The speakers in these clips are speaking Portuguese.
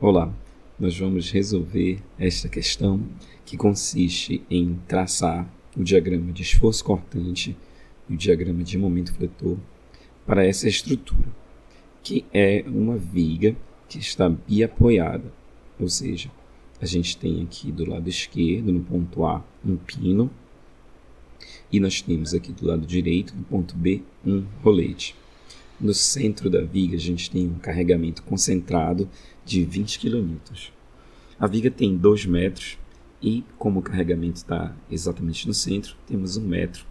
Olá, nós vamos resolver esta questão que consiste em traçar o diagrama de esforço cortante e o diagrama de momento fletor para essa estrutura, que é uma viga que está biapoiada, ou seja, a gente tem aqui do lado esquerdo, no ponto A, um pino, e nós temos aqui do lado direito, no ponto B, um rolete. No centro da viga, a gente tem um carregamento concentrado de 20 kN. A viga tem 2 metros e, como o carregamento está exatamente no centro, temos 1 metro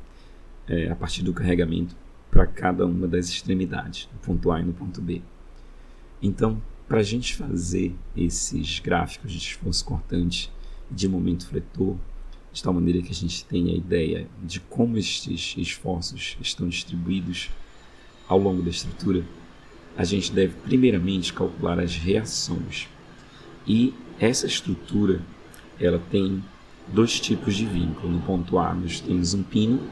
a partir do carregamento para cada uma das extremidades, no ponto A e no ponto B. Então, para a gente fazer esses gráficos de esforço cortante e de momento fletor, de tal maneira que a gente tenha a ideia de como estes esforços estão distribuídos ao longo da estrutura, a gente deve primeiramente calcular as reações. E essa estrutura, ela tem 2 tipos de vínculo. No ponto A nós temos um pino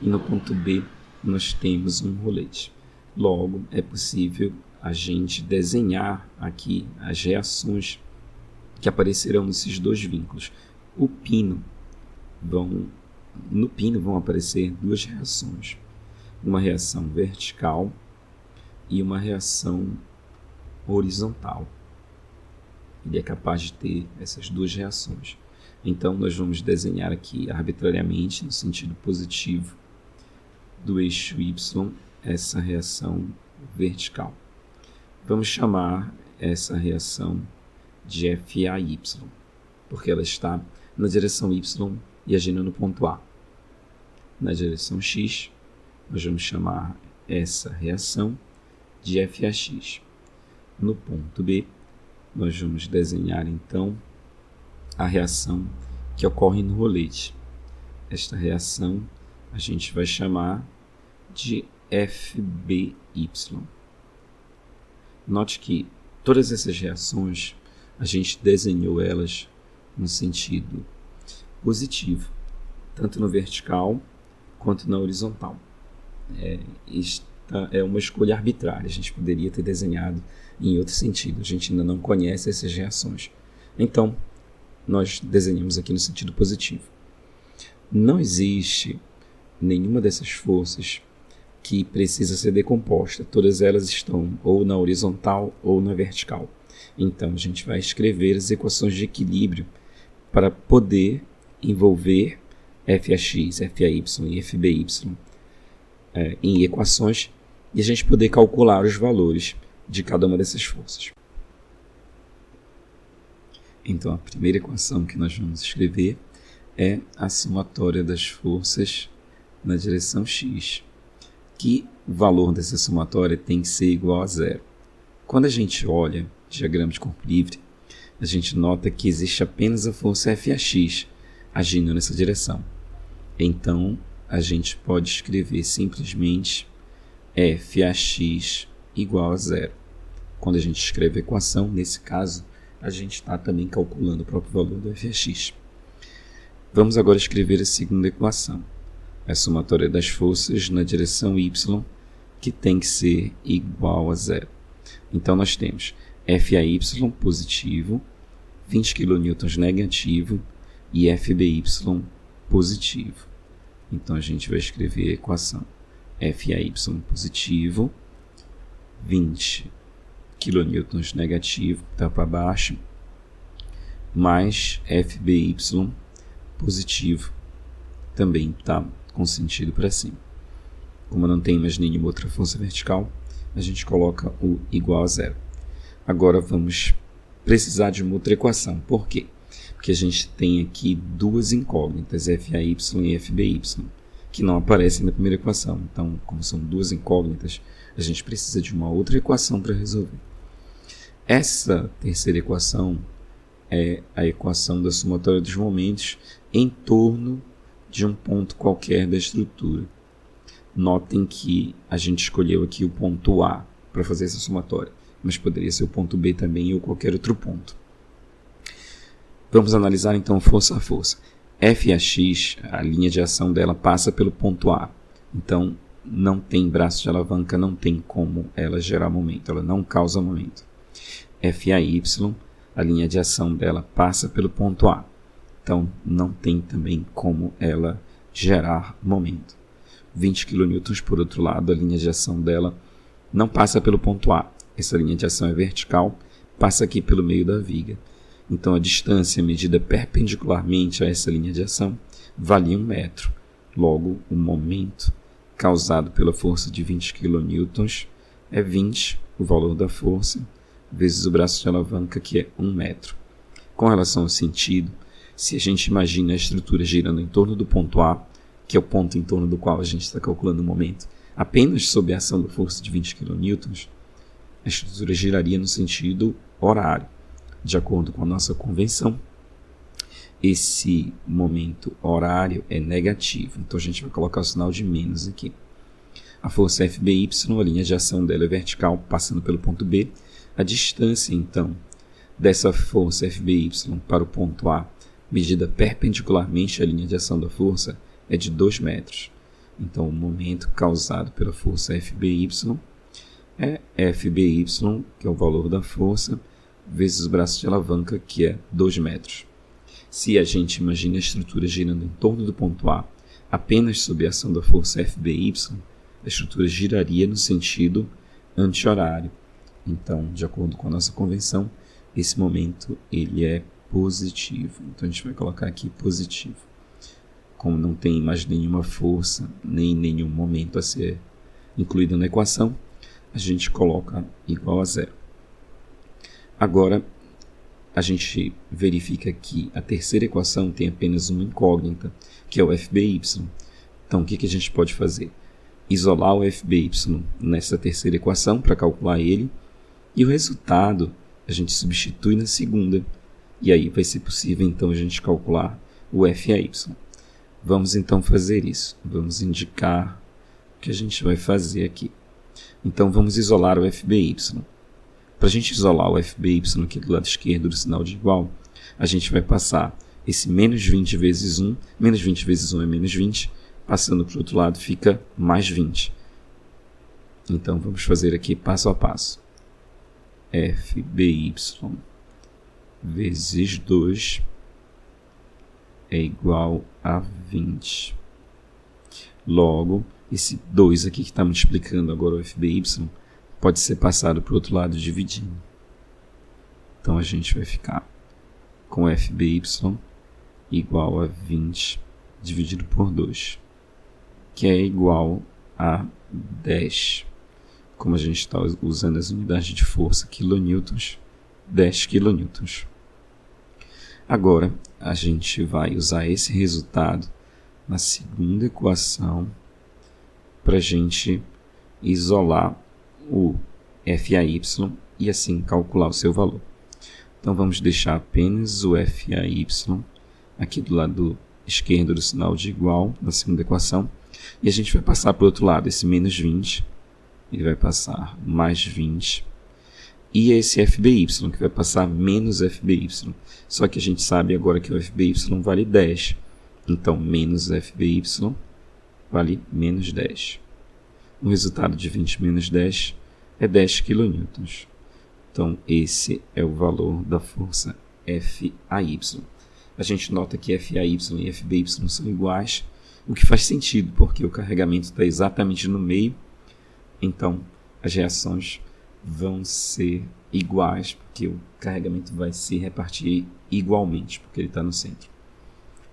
e no ponto B nós temos um rolete. Logo, é possível a gente desenhar aqui as reações que aparecerão nesses 2 vínculos. No pino vão aparecer 2 reações. Uma reação vertical e uma reação horizontal. Ele é capaz de ter essas 2 reações. Então, nós vamos desenhar aqui arbitrariamente, no sentido positivo do eixo Y, essa reação vertical. Vamos chamar essa reação de FAY, porque ela está na direção Y e agindo no ponto A. Na direção X, nós vamos chamar essa reação de FAX. No ponto B, nós vamos desenhar então a reação que ocorre no rolete. Esta reação a gente vai chamar de FBY. Note que todas essas reações a gente desenhou elas no sentido positivo, tanto no vertical quanto na horizontal. Esta é uma escolha arbitrária, a gente poderia ter desenhado em outro sentido, a gente ainda não conhece essas reações. Então, nós desenhamos aqui no sentido positivo. Não existe nenhuma dessas forças que precisa ser decomposta, todas elas estão ou na horizontal ou na vertical. Então, a gente vai escrever as equações de equilíbrio para poder envolver FAX, FAY e FBY em equações e a gente poder calcular os valores de cada uma dessas forças. Então, a primeira equação que nós vamos escrever é a somatória das forças na direção X, que o valor dessa somatória tem que ser igual a 0. Quando a gente olha o diagrama de corpo livre, a gente nota que existe apenas a força FAX agindo nessa direção. Então, a gente pode escrever simplesmente FAX igual a 0. Quando a gente escreve a equação, nesse caso, a gente está também calculando o próprio valor do FAX. Vamos agora escrever a segunda equação, a somatória das forças na direção Y, que tem que ser igual a 0. Então, nós temos FAY positivo, 20 kN negativo e FBY positivo. Então, a gente vai escrever a equação FAY positivo, 20 kN negativo, está para baixo, mais FBY positivo, também está com sentido para cima. Como não tem mais nenhuma outra força vertical, a gente coloca o igual a 0. Agora vamos precisar de uma outra equação. Por quê? Porque a gente tem aqui 2 incógnitas, FAY e FBY, que não aparecem na primeira equação. Então, como são 2 incógnitas, a gente precisa de uma outra equação para resolver. Essa terceira equação é a equação da somatória dos momentos em torno de um ponto qualquer da estrutura. Notem que a gente escolheu aqui o ponto A para fazer essa somatória, mas poderia ser o ponto B também ou qualquer outro ponto. Vamos analisar então força a força. FAX, a linha de ação dela passa pelo ponto A. Então, não tem braço de alavanca, não tem como ela gerar momento, ela não causa momento. FAY a linha de ação dela passa pelo ponto A. Então, não tem também como ela gerar momento. 20 kN, por outro lado, a linha de ação dela não passa pelo ponto A. Essa linha de ação é vertical, passa aqui pelo meio da viga. Então, a distância medida perpendicularmente a essa linha de ação vale 1 metro. Logo, o momento causado pela força de 20 kN é 20, o valor da força, vezes o braço de alavanca, que é 1 metro. Com relação ao sentido, se a gente imagina a estrutura girando em torno do ponto A, que é o ponto em torno do qual a gente está calculando o momento, apenas sob a ação da força de 20 kN, a estrutura giraria no sentido horário. De acordo com a nossa convenção, esse momento horário é negativo, então a gente vai colocar o sinal de menos aqui. A força FBY, a linha de ação dela é vertical, passando pelo ponto B. A distância, então, dessa força FBY para o ponto A, medida perpendicularmente à linha de ação da força, é de 2 metros. Então, o momento causado pela força FBY é FBY, que é o valor da força, vezes o braço de alavanca, que é 2 metros. Se a gente imagina a estrutura girando em torno do ponto A, apenas sob a ação da força FBY, a estrutura giraria no sentido anti-horário. Então, de acordo com a nossa convenção, esse momento ele é positivo. Então, a gente vai colocar aqui positivo. Como não tem mais nenhuma força, nem nenhum momento a ser incluído na equação, a gente coloca igual a zero. Agora, a gente verifica que a terceira equação tem apenas uma incógnita, que é o FBY. Então, o que a gente pode fazer? Isolar o FBY nessa terceira equação para calcular ele, e o resultado a gente substitui na segunda, e aí vai ser possível então a gente calcular o FAY. Vamos então fazer isso. Vamos indicar o que a gente vai fazer aqui. Então, vamos isolar o FBY. Para a gente isolar o FBY aqui do lado esquerdo do sinal de igual, a gente vai passar esse menos 20 vezes 1, menos 20 vezes 1 é menos 20, passando para o outro lado fica mais 20. Então, vamos fazer aqui passo a passo. FBY vezes 2 é igual a 20. Logo, esse 2 aqui que está multiplicando agora o FBY pode ser passado para o outro lado dividindo. Então, a gente vai ficar com FBY igual a 20 dividido por 2, que é igual a 10. Como a gente está usando as unidades de força, quilonewtons, 10 quilonewtons. Agora, a gente vai usar esse resultado na segunda equação para a gente isolar o FAY e assim calcular o seu valor. Então, vamos deixar apenas o FAY aqui do lado esquerdo do sinal de igual, na segunda equação, e a gente vai passar para o outro lado, esse menos 20, ele vai passar mais 20, e esse FBY, que vai passar menos FBY, só que a gente sabe agora que o FBY vale 10, então menos FBY vale menos 10. O resultado de 20 menos 10 é 10 kN. Então, esse é o valor da força FAY. A gente nota que FAY e FBY são iguais, o que faz sentido, porque o carregamento está exatamente no meio. Então, as reações vão ser iguais, porque o carregamento vai se repartir igualmente, porque ele está no centro.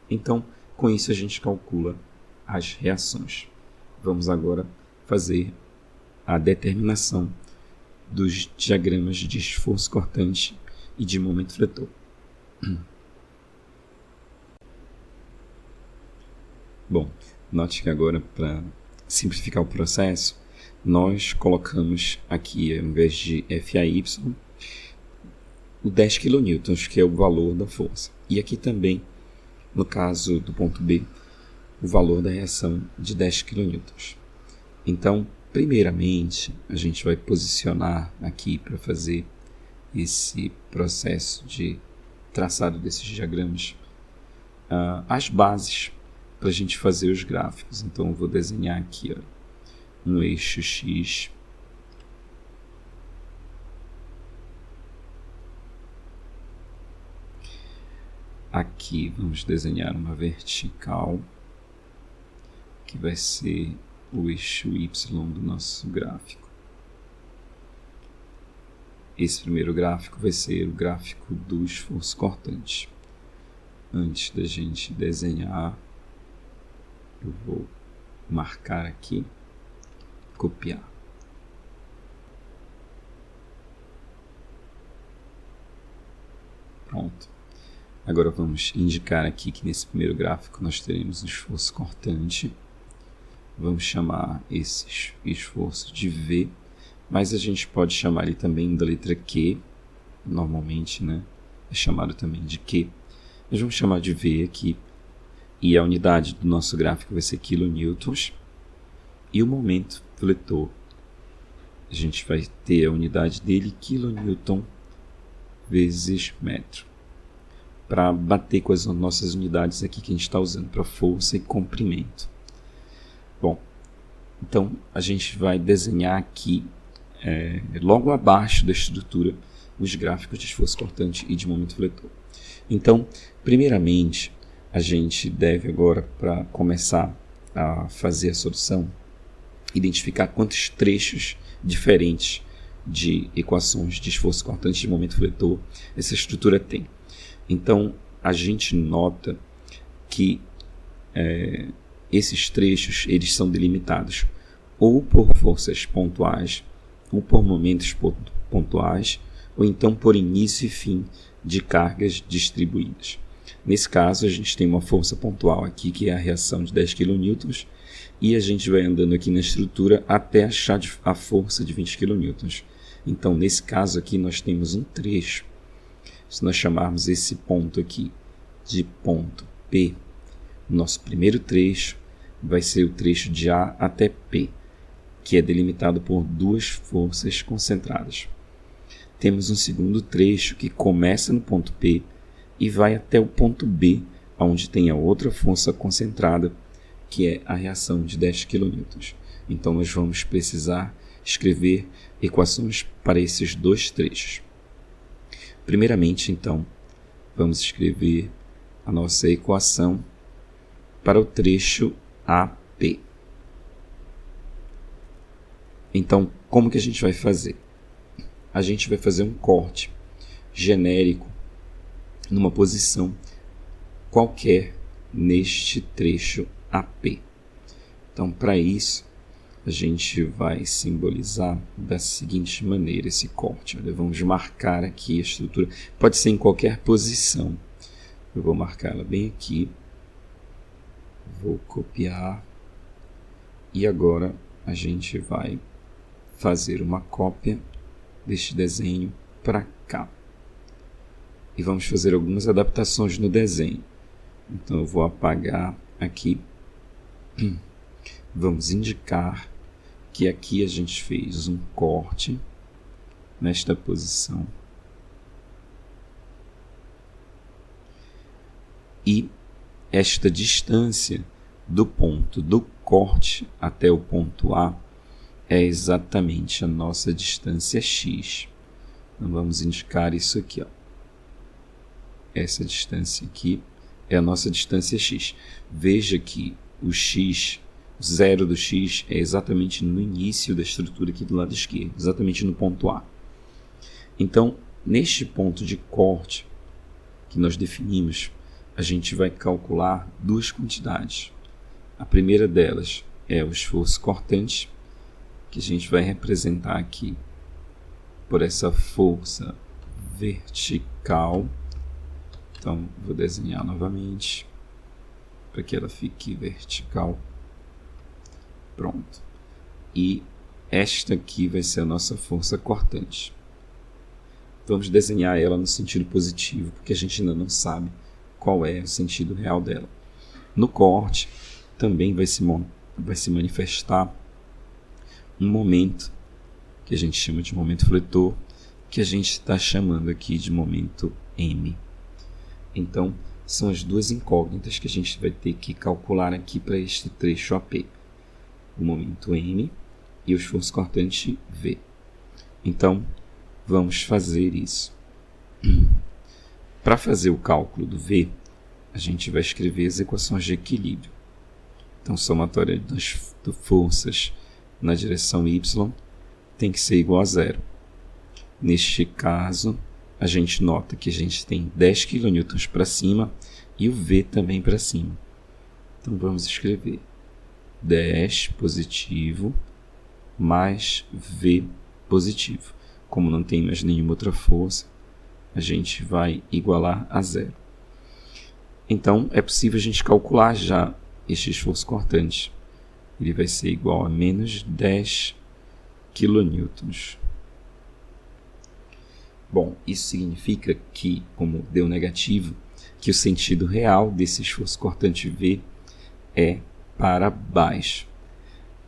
Então, com isso a gente calcula as reações. Vamos agora fazer a determinação dos diagramas de esforço cortante e de momento fletor. Bom, note que agora, para simplificar o processo, nós colocamos aqui, ao invés de FAY, o 10 kN, que é o valor da força. E aqui também, no caso do ponto B, o valor da reação de 10 kN. Então, primeiramente, a gente vai posicionar aqui para fazer esse processo de traçado desses diagramas as bases para a gente fazer os gráficos. Então, eu vou desenhar aqui um eixo X, Aqui vamos desenhar uma vertical, que vai ser o eixo Y do nosso gráfico. Esse primeiro gráfico vai ser o gráfico do esforço cortante. Antes da gente desenhar, eu vou marcar aqui, copiar. Pronto. Agora vamos indicar aqui que nesse primeiro gráfico nós teremos o esforço cortante. Vamos chamar esse esforço de V, mas a gente pode chamar ele também da letra Q, normalmente, né? É chamado também de Q. Nós vamos chamar de V aqui, e a unidade do nosso gráfico vai ser quilonewtons, e o momento fletor, a gente vai ter a unidade dele, quilonewton vezes metro, para bater com as nossas unidades aqui que a gente está usando para força e comprimento. Bom, então a gente vai desenhar aqui, logo abaixo da estrutura, os gráficos de esforço cortante e de momento fletor. Então, primeiramente, a gente deve agora, para começar a fazer a solução, identificar quantos trechos diferentes de equações de esforço cortante e de momento fletor essa estrutura tem. Então, a gente nota que esses trechos eles são delimitados ou por forças pontuais, ou por momentos pontuais, ou então por início e fim de cargas distribuídas. Nesse caso, a gente tem uma força pontual aqui, que é a reação de 10 kN, e a gente vai andando aqui na estrutura até achar a força de 20 kN. Então, nesse caso aqui, nós temos um trecho. Se nós chamarmos esse ponto aqui de ponto P, o nosso primeiro trecho vai ser o trecho de A até P, que é delimitado por duas forças concentradas. Temos um segundo trecho que começa no ponto P e vai até o ponto B, onde tem a outra força concentrada, que é a reação de 10 kN. Então, nós vamos precisar escrever equações para esses dois trechos. Primeiramente, então, vamos escrever a nossa equação para o trecho AP. Então, como que a gente vai fazer? A gente vai fazer um corte genérico numa posição qualquer neste trecho AP. Então, para isso, a gente vai simbolizar da seguinte maneira esse corte. Olha, vamos marcar aqui a estrutura. Pode ser em qualquer posição. Eu vou marcar ela bem aqui. Vou copiar. E agora a gente vai fazer uma cópia deste desenho para cá. E vamos fazer algumas adaptações no desenho. Então eu vou apagar aqui. Vamos indicar que aqui a gente fez um corte nesta posição. E esta distância do ponto do corte até o ponto A é exatamente a nossa distância x. Então vamos indicar isso aqui, ó. Essa distância aqui é a nossa distância x. Veja que o x, o zero do x, é exatamente no início da estrutura aqui do lado esquerdo, exatamente no ponto A. Então, neste ponto de corte que nós definimos, a gente vai calcular duas quantidades. A primeira delas é o esforço cortante, que a gente vai representar aqui por essa força vertical. Então, vou desenhar novamente para que ela fique vertical. Pronto. E esta aqui vai ser a nossa força cortante. Vamos desenhar ela no sentido positivo, porque a gente ainda não sabe qual é o sentido real dela. No corte, também vai se manifestar um momento, que a gente chama de momento fletor, que a gente está chamando aqui de momento M. Então, são as duas incógnitas que a gente vai ter que calcular aqui para este trecho AP. O momento M e o esforço cortante V. Então, vamos fazer isso. Para fazer o cálculo do V, a gente vai escrever as equações de equilíbrio. Então, somatória das forças na direção y tem que ser igual a zero. Neste caso, a gente nota que a gente tem 10 kN para cima e o V também para cima. Então, vamos escrever 10 positivo mais V positivo. Como não tem mais nenhuma outra força, a gente vai igualar a zero. Então, é possível a gente calcular já este esforço cortante. Ele vai ser igual a menos 10 kN. Bom, isso significa que, como deu negativo, que o sentido real desse esforço cortante V é para baixo.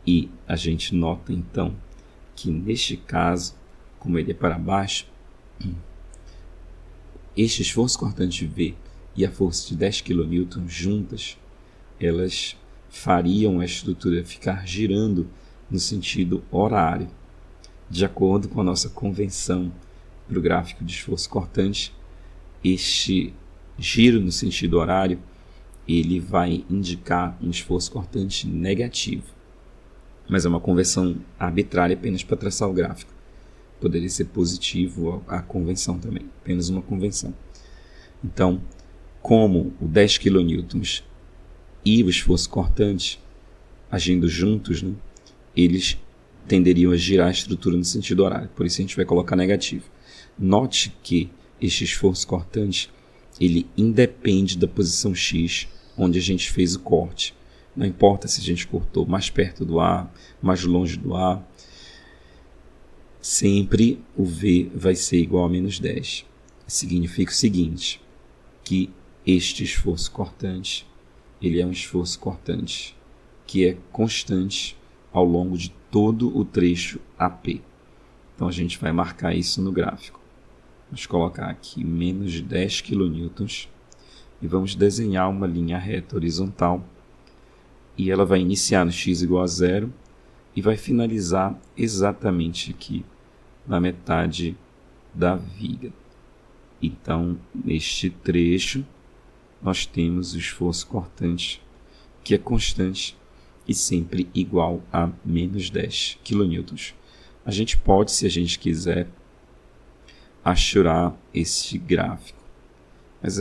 E a gente nota, então, que neste caso, como ele é para baixo, este esforço cortante V e a força de 10 kN juntas, elas fariam a estrutura ficar girando no sentido horário. De acordo com a nossa convenção para o gráfico de esforço cortante, este giro no sentido horário ele vai indicar um esforço cortante negativo. Mas é uma convenção arbitrária apenas para traçar o gráfico. Poderia ser positivo a convenção também, apenas uma convenção. Então, como o 10 kN e o esforço cortante agindo juntos, né, eles tenderiam a girar a estrutura no sentido horário. Por isso a gente vai colocar negativo. Note que este esforço cortante ele independe da posição X onde a gente fez o corte. Não importa se a gente cortou mais perto do A, mais longe do A, sempre o V vai ser igual a menos 10. Significa o seguinte, que este esforço cortante, ele é um esforço cortante que é constante ao longo de todo o trecho AP. Então a gente vai marcar isso no gráfico. Vamos colocar aqui menos 10 kN e vamos desenhar uma linha reta horizontal e ela vai iniciar no x igual a zero e vai finalizar exatamente aqui na metade da viga. Então, neste trecho, nós temos o esforço cortante, que é constante e sempre igual a menos 10 kN. A gente pode, se a gente quiser, achurar esse gráfico, mas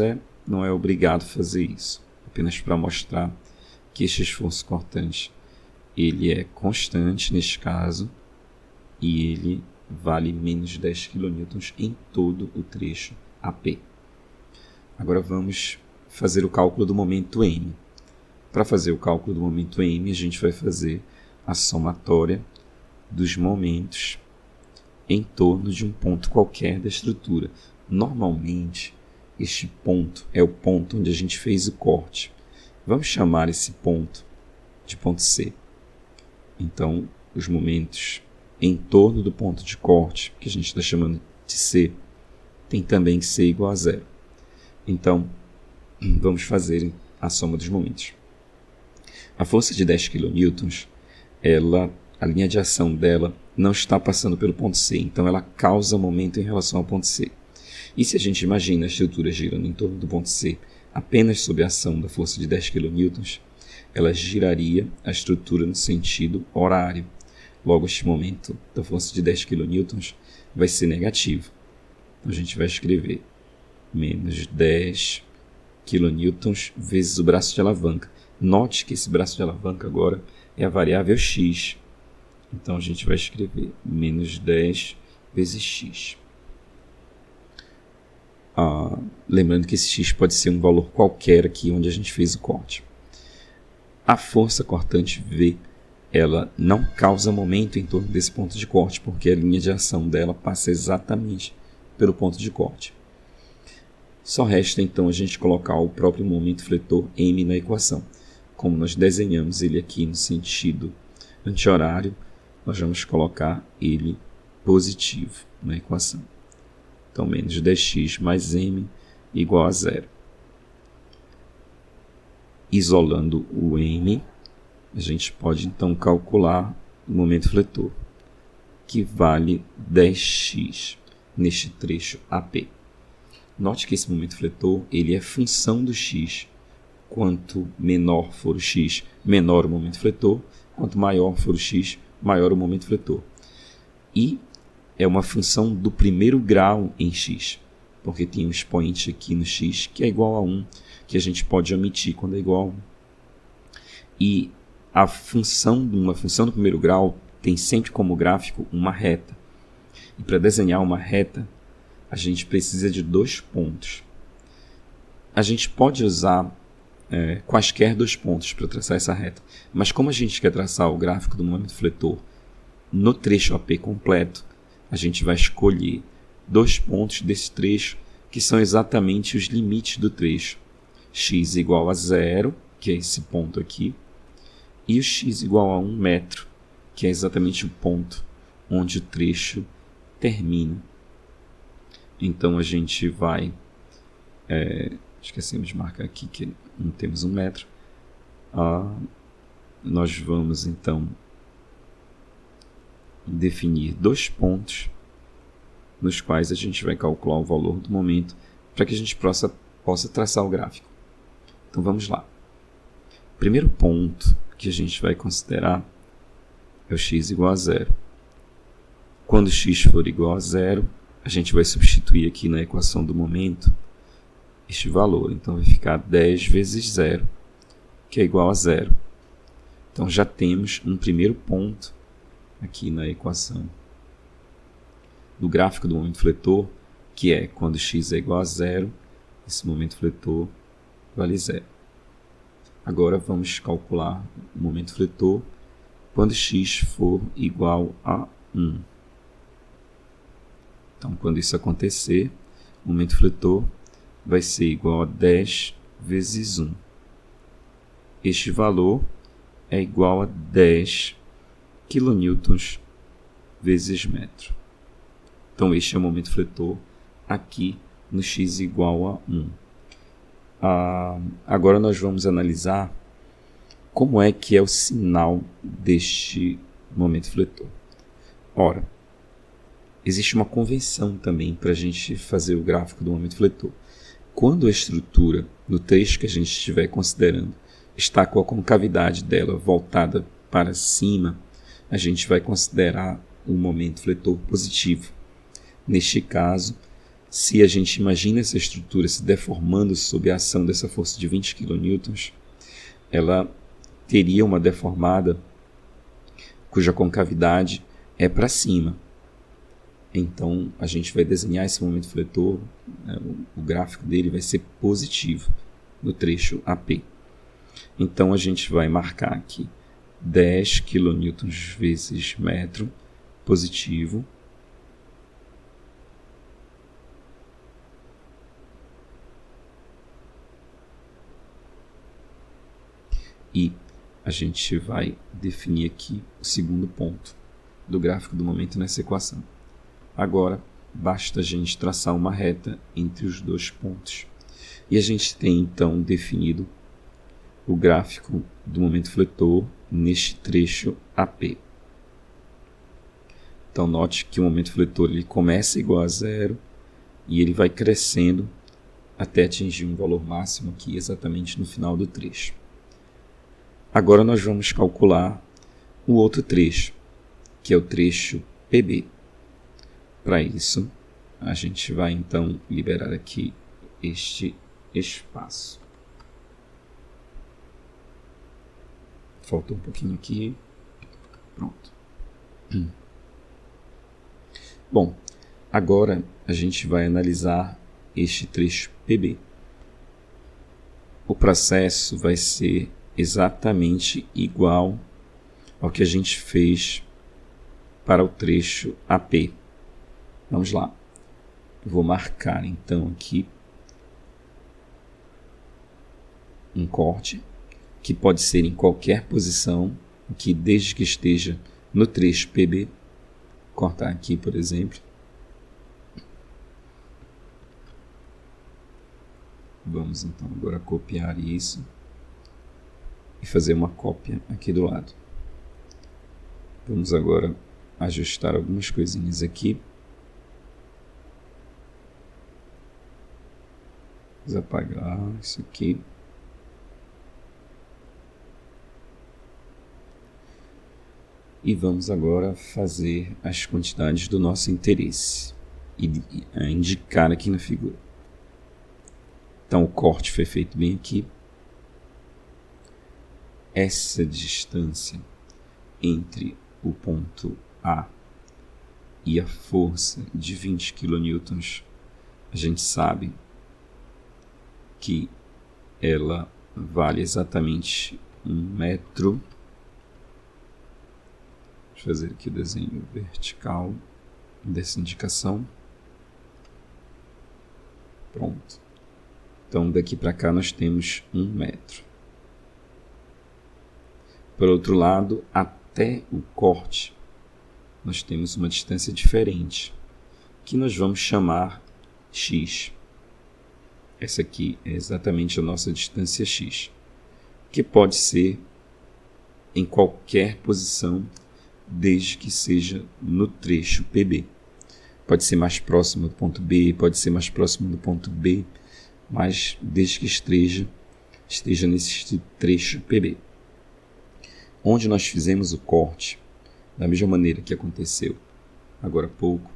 não é obrigado a fazer isso, apenas para mostrar que este esforço cortante ele é constante neste caso e ele vale menos 10 kN em todo o trecho AP. Agora vamos fazer o cálculo do momento M. Para fazer o cálculo do momento M, a gente vai fazer a somatória dos momentos em torno de um ponto qualquer da estrutura. Normalmente, este ponto é o ponto onde a gente fez o corte. Vamos chamar esse ponto de ponto C. Então, os momentos em torno do ponto de corte, que a gente está chamando de C, tem também que ser igual a zero. Então, vamos fazer a soma dos momentos. A força de 10 kN, a linha de ação dela não está passando pelo ponto C, então ela causa momento em relação ao ponto C. E se a gente imagina a estrutura girando em torno do ponto C apenas sob a ação da força de 10 kN, ela giraria a estrutura no sentido horário. Logo, este momento da força de 10 kN vai ser negativo. Então, a gente vai escrever menos 10 kN vezes o braço de alavanca. Note que esse braço de alavanca agora é a variável x. Então, a gente vai escrever menos 10 vezes x. Lembrando que esse x pode ser um valor qualquer aqui onde a gente fez o corte. A força cortante V, ela não causa momento em torno desse ponto de corte, porque a linha de ação dela passa exatamente pelo ponto de corte. Só resta então a gente colocar o próprio momento fletor M na equação. Como nós desenhamos ele aqui no sentido anti-horário, nós vamos colocar ele positivo na equação. Então, menos 10x mais m igual a zero. Isolando o m, a gente pode então calcular o momento fletor, que vale 10x neste trecho AP. Note que esse momento fletor ele é função do x, quanto menor for o x, menor o momento fletor, quanto maior for o x, maior o momento fletor. E é uma função do primeiro grau em x, porque tem um expoente aqui no x que é igual a 1, que a gente pode omitir quando é igual a 1. E a função de uma função do primeiro grau tem sempre como gráfico uma reta. E para desenhar uma reta, a gente precisa de 2 pontos. A gente pode usar quaisquer 2 pontos para traçar essa reta, mas como a gente quer traçar o gráfico do momento fletor no trecho AP completo, a gente vai escolher 2 pontos desse trecho, que são exatamente os limites do trecho. X igual a 0, que é esse ponto aqui, e o x igual a 1 metro, que é exatamente o ponto onde o trecho termina. Então a gente vai... esquecemos de marcar aqui que não temos 1 metro. Nós vamos então definir 2 pontos nos quais a gente vai calcular o valor do momento para que a gente possa traçar o gráfico. Então vamos lá. O primeiro ponto que a gente vai considerar é o x igual a 0. Quando x for igual a 0, a gente vai substituir aqui na equação do momento este valor. Então vai ficar 10 vezes 0, que é igual a 0. Então já temos um primeiro ponto aqui na equação do gráfico do momento fletor, que é quando x é igual a 0, esse momento fletor vale 0. Agora vamos calcular o momento fletor quando x for igual a 1. Então, quando isso acontecer, o momento fletor vai ser igual a 10 vezes 1. Este valor é igual a 10 kN vezes metro. Então, este é o momento fletor aqui no x igual a 1. Agora nós vamos analisar como é que é o sinal deste momento fletor. Ora, existe uma convenção também para a gente fazer o gráfico do momento fletor. Quando a estrutura, no trecho que a gente estiver considerando, está com a concavidade dela voltada para cima, a gente vai considerar o momento fletor positivo. Neste caso, se a gente imagina essa estrutura se deformando sob a ação dessa força de 20 kN, ela teria uma deformada cuja concavidade é para cima. Então, a gente vai desenhar esse momento fletor, o gráfico dele vai ser positivo no trecho AP. Então, a gente vai marcar aqui 10 kN vezes metro positivo. E a gente vai definir aqui o segundo ponto do gráfico do momento nessa equação. Agora, basta a gente traçar uma reta entre os 2 pontos. E a gente tem, então, definido o gráfico do momento fletor neste trecho AP. Então, note que o momento fletor ele começa igual a 0 e ele vai crescendo até atingir um valor máximo aqui exatamente no final do trecho. Agora nós vamos calcular o outro trecho, que é o trecho PB. Para isso, a gente vai então liberar aqui este espaço. Faltou um pouquinho aqui. Pronto. Bom, agora a gente vai analisar este trecho PB. O processo vai ser exatamente igual ao que a gente fez para o trecho AP. Vamos lá. Vou marcar então aqui um corte, que pode ser em qualquer posição, aqui desde que esteja no trecho PB. Cortar aqui, por exemplo. Vamos então agora copiar isso e fazer uma cópia aqui do lado. Vamos agora ajustar algumas coisinhas aqui. Vamos apagar isso aqui. E vamos agora fazer as quantidades do nosso interesse e indicar aqui na figura. Então o corte foi feito bem aqui. Essa distância entre o ponto A e a força de 20 kN, a gente sabe que ela vale exatamente 1 metro. Deixa eu fazer aqui o desenho vertical dessa indicação. Pronto. Então daqui para cá nós temos 1 metro. Por outro lado, até o corte, nós temos uma distância diferente, que nós vamos chamar x. Essa aqui é exatamente a nossa distância x, que pode ser em qualquer posição, desde que seja no trecho PB. Pode ser mais próximo do ponto B, pode ser mais próximo do ponto B, mas desde que esteja nesse trecho PB. Onde nós fizemos o corte, da mesma maneira que aconteceu agora há pouco,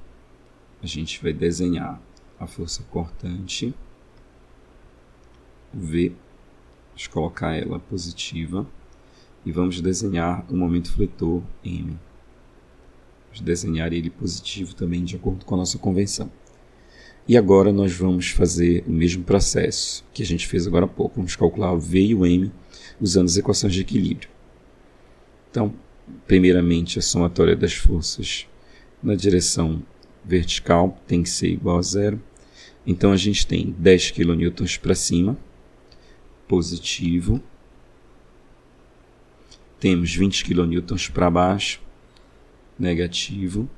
a gente vai desenhar a força cortante, V, vamos colocar ela positiva, e vamos desenhar o momento fletor M. Vamos desenhar ele positivo também, de acordo com a nossa convenção. E agora nós vamos fazer o mesmo processo que a gente fez agora há pouco. Vamos calcular o V e o M usando as equações de equilíbrio. Então, primeiramente, a somatória das forças na direção vertical tem que ser igual a zero. Então, a gente tem 10 kN para cima, positivo. Temos 20 kN para baixo, negativo.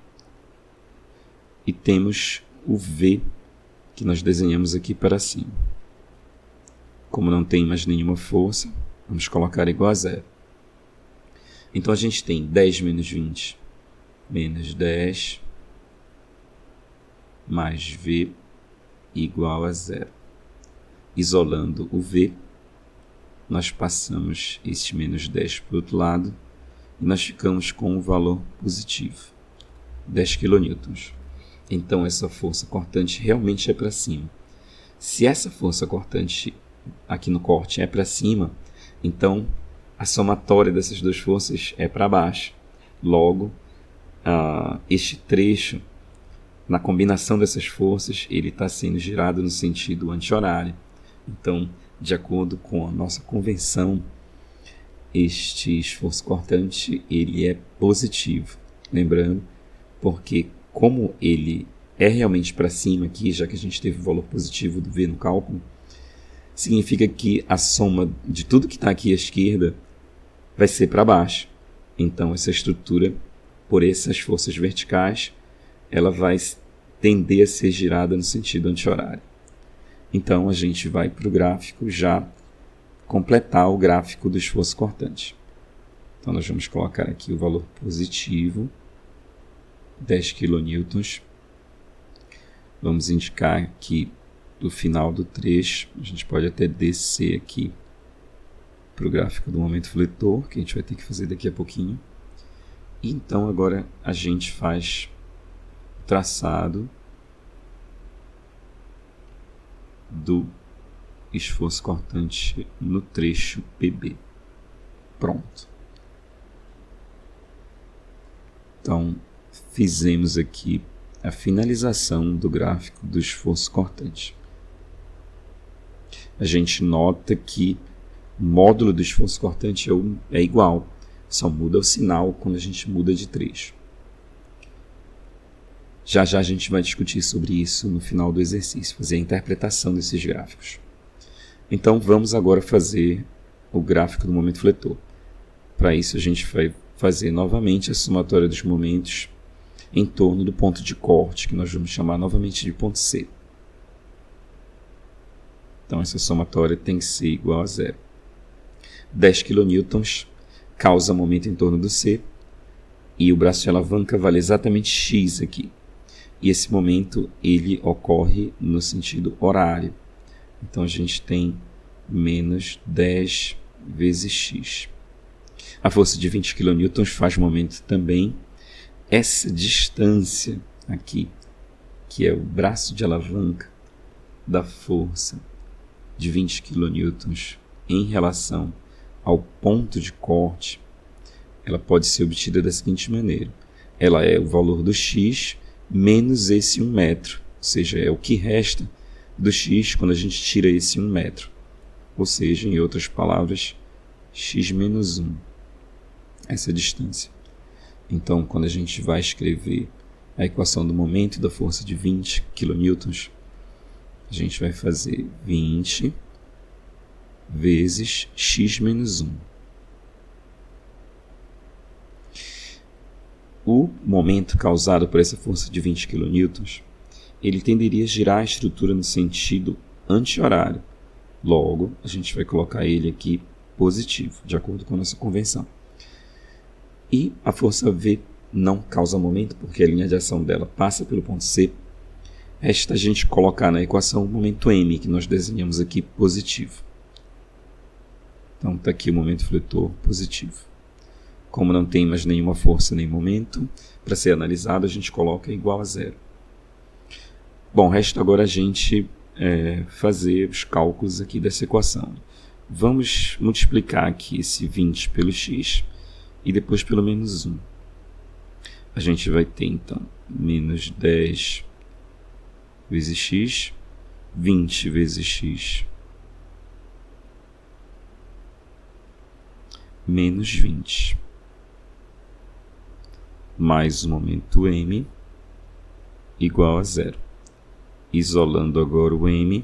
E temos o V, que nós desenhamos aqui para cima. Como não tem mais nenhuma força, vamos colocar igual a zero. Então, a gente tem 10 menos 20 menos 10 mais V igual a zero. Isolando o V, nós passamos este menos 10 para o outro lado e nós ficamos com o valor positivo, 10 kN. Então, essa força cortante realmente é para cima. Se essa força cortante aqui no corte é para cima, então a somatória dessas duas forças é para baixo. Logo, este trecho, na combinação dessas forças, ele está sendo girado no sentido anti-horário. Então, de acordo com a nossa convenção, este esforço cortante ele é positivo. Lembrando, porque como ele é realmente para cima aqui, já que a gente teve o valor positivo do V no cálculo, significa que a soma de tudo que está aqui à esquerda vai ser para baixo. Então, essa estrutura, por essas forças verticais, ela vai tender a ser girada no sentido anti-horário. Então, a gente vai para o gráfico já completar o gráfico do esforço cortante. Então, nós vamos colocar aqui o valor positivo, 10 kN. Vamos indicar que do final do trecho, a gente pode até descer aqui para o gráfico do momento fletor, que a gente vai ter que fazer daqui a pouquinho. E então agora a gente faz o traçado do esforço cortante no trecho PB. Pronto. Então, fizemos aqui a finalização do gráfico do esforço cortante. A gente nota que o módulo do esforço cortante é igual, só muda o sinal quando a gente muda de trecho. Já já a gente vai discutir sobre isso no final do exercício, fazer a interpretação desses gráficos. Então vamos agora fazer o gráfico do momento fletor. Para isso a gente vai fazer novamente a somatória dos momentos em torno do ponto de corte, que nós vamos chamar novamente de ponto C. Então essa somatória tem que ser igual a zero. 10 kN causa momento em torno do C e o braço de alavanca vale exatamente x aqui. E esse momento ele ocorre no sentido horário. Então a gente tem menos 10 vezes x. A força de 20 kN faz momento também. Essa distância aqui, que é o braço de alavanca da força de 20 kN em relação ao ponto de corte, ela pode ser obtida da seguinte maneira. Ela é o valor do x menos esse 1 metro, ou seja, é o que resta do x quando a gente tira esse 1 metro. Ou seja, em outras palavras, x menos 1. Essa é a distância. Então, quando a gente vai escrever a equação do momento da força de 20 kN, a gente vai fazer 20 vezes x menos 1. O momento causado por essa força de 20 kN, ele tenderia a girar a estrutura no sentido anti-horário. Logo, a gente vai colocar ele aqui positivo, de acordo com a nossa convenção. E a força V não causa momento, porque a linha de ação dela passa pelo ponto C. Resta a gente colocar na equação o momento M, que nós desenhamos aqui positivo. Então está aqui o momento fletor positivo. Como não tem mais nenhuma força nem momento para ser analisado, a gente coloca igual a zero. Bom, resta agora a gente fazer os cálculos aqui dessa equação. Vamos multiplicar aqui esse 20 pelo x e depois pelo menos 1. A gente vai ter então menos 10 vezes x, 20 vezes x, menos 20, mais o momento m, igual a zero. Isolando agora o m,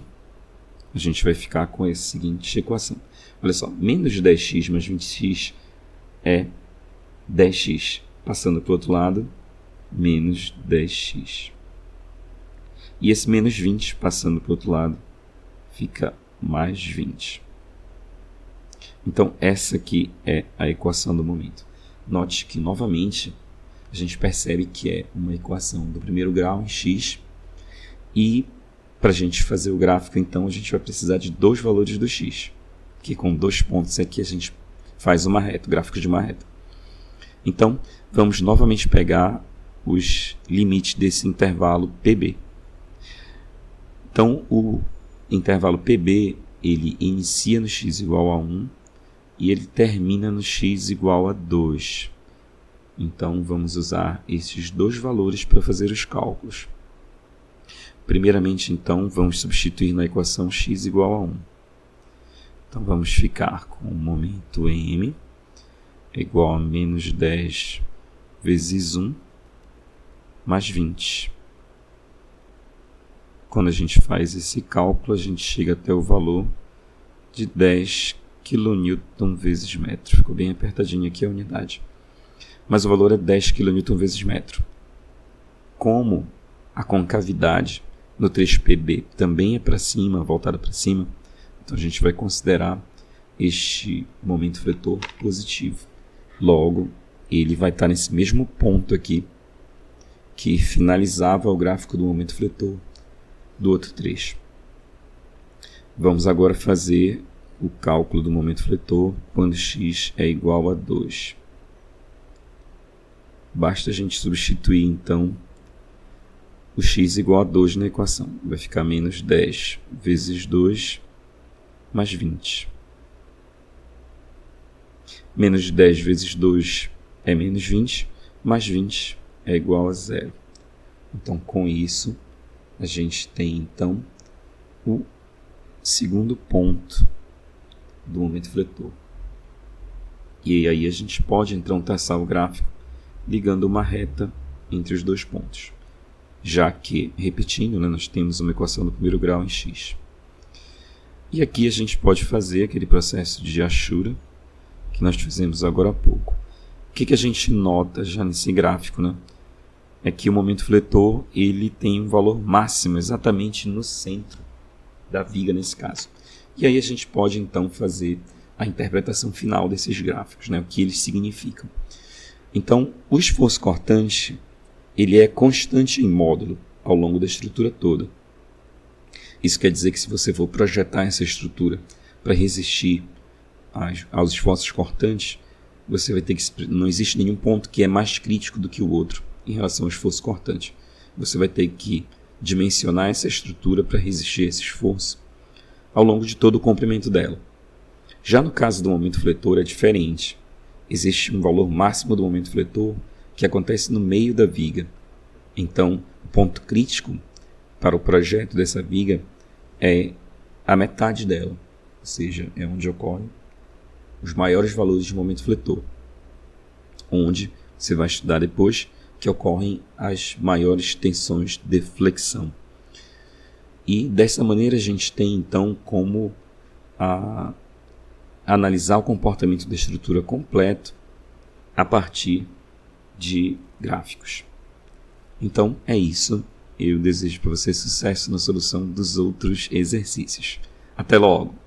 a gente vai ficar com a seguinte equação. Olha só, menos 10x mais 20x é 10x. Passando para o outro lado, menos 10x. E esse menos 20, passando para o outro lado, fica mais 20. Então, essa aqui é a equação do momento. Note que, novamente, a gente percebe que é uma equação do primeiro grau em x. E, para a gente fazer o gráfico, então, a gente vai precisar de dois valores do x. Que com 2 pontos aqui a gente faz uma reta, o gráfico de uma reta. Então, vamos novamente pegar os limites desse intervalo PB. Então, o intervalo PB, ele inicia no x igual a 1 e ele termina no x igual a 2. Então, vamos usar esses dois valores para fazer os cálculos. Primeiramente, então, vamos substituir na equação x igual a 1. Então, vamos ficar com o momento m igual a menos 10 vezes 1 mais 20. Quando a gente faz esse cálculo, a gente chega até o valor de 10 kN vezes metro. Ficou bem apertadinho aqui a unidade. Mas o valor é 10 kN vezes metro. Como a concavidade no trecho PB também é para cima, voltada para cima, então a gente vai considerar este momento fletor positivo. Logo, ele vai estar nesse mesmo ponto aqui que finalizava o gráfico do momento fletor do outro trecho. Vamos agora fazer o cálculo do momento fletor quando x é igual a 2. Basta a gente substituir, então, o x igual a 2 na equação. Vai ficar menos 10 vezes 2 mais 20. Menos 10 vezes 2 é menos 20, mais 20 é igual a zero. Então, com isso, a gente tem, então, o segundo ponto do momento fletor. E aí a gente pode, então, traçar o gráfico ligando uma reta entre os dois pontos. Já que, repetindo, nós temos uma equação do primeiro grau em x. E aqui a gente pode fazer aquele processo de Ashura que nós fizemos agora há pouco. O que a gente nota já nesse gráfico, é que o momento fletor ele tem um valor máximo exatamente no centro da viga nesse caso. E aí a gente pode então fazer a interpretação final desses gráficos, o que eles significam. Então, o esforço cortante ele é constante em módulo ao longo da estrutura toda. Isso quer dizer que se você for projetar essa estrutura para resistir aos esforços cortantes, você vai ter que... Não existe nenhum ponto que é mais crítico do que o outro em relação ao esforço cortante. Você vai ter que dimensionar essa estrutura para resistir a esse esforço ao longo de todo o comprimento dela. Já no caso do momento fletor é diferente. Existe um valor máximo do momento fletor que acontece no meio da viga. Então, o ponto crítico para o projeto dessa viga é a metade dela, ou seja, é onde ocorrem os maiores valores de momento fletor, onde você vai estudar depois que ocorrem as maiores tensões de flexão. E dessa maneira a gente tem então como analisar o comportamento da estrutura completo a partir de gráficos. Então é isso. Eu desejo para você sucesso na solução dos outros exercícios. Até logo!